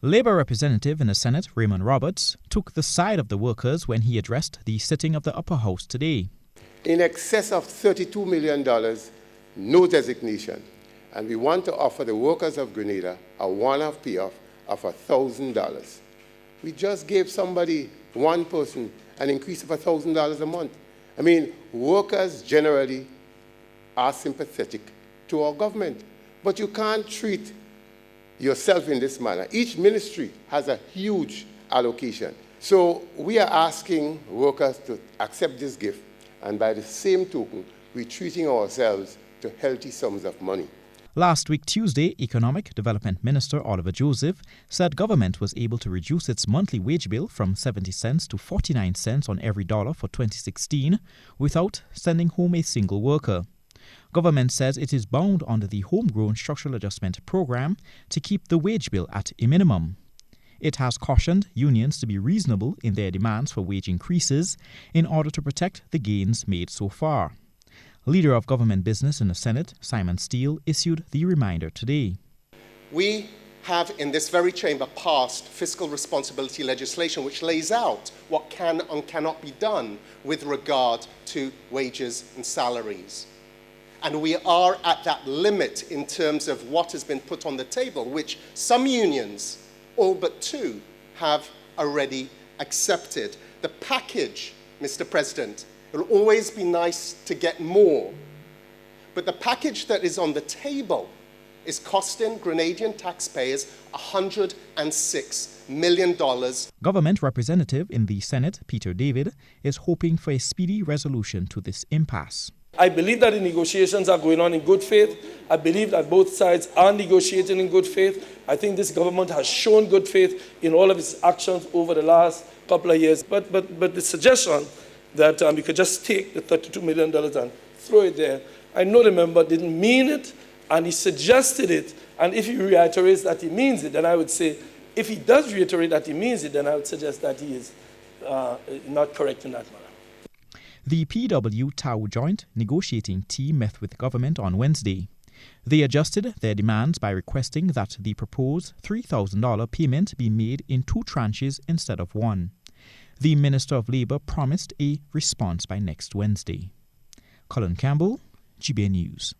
Labour representative in the Senate, Raymond Roberts, took the side of the workers when he addressed the sitting of the upper house today. In excess of $32 million, no designation. And we want to offer the workers of Grenada a one-off payoff of $1,000. We just gave somebody, one person, an increase of $1,000 a month. I mean, workers generally are sympathetic to our government. But you can't treat yourself in this manner. Each ministry has a huge allocation. So we are asking workers to accept this gift, and by the same token, we're treating ourselves to healthy sums of money. Last week, Tuesday, Economic Development Minister Oliver Joseph said government was able to reduce its monthly wage bill from 70 cents to 49 cents on every dollar for 2016 without sending home a single worker. Government says it is bound under the Homegrown Structural Adjustment Program to keep the wage bill at a minimum. It has cautioned unions to be reasonable in their demands for wage increases in order to protect the gains made so far. Leader of Government Business in the Senate, Simon Steele, issued the reminder today. We have in this very chamber passed fiscal responsibility legislation which lays out what can and cannot be done with regard to wages and salaries. And we are at that limit in terms of what has been put on the table, which some unions, all but two, have already accepted. The package, Mr. President, it will always be nice to get more, but the package that is on the table is costing Grenadian taxpayers $106 million. Government representative in the Senate, Peter David, is hoping for a speedy resolution to this impasse. I believe that the negotiations are going on in good faith. I believe that both sides are negotiating in good faith. I think this government has shown good faith in all of its actions over the last couple of years. But the suggestion that you could just take the $32 million and throw it there, I know the member didn't mean it, and he suggested it. And if he reiterates that he means it, then I would say, if he does reiterate that he means it, then I would suggest that he is not correct in that manner. The PW-TAU joint negotiating team met with government on Wednesday. They adjusted their demands by requesting that the proposed $3,000 payment be made in two tranches instead of one. The Minister of Labour promised a response by next Wednesday. Colin Campbell, GBN News.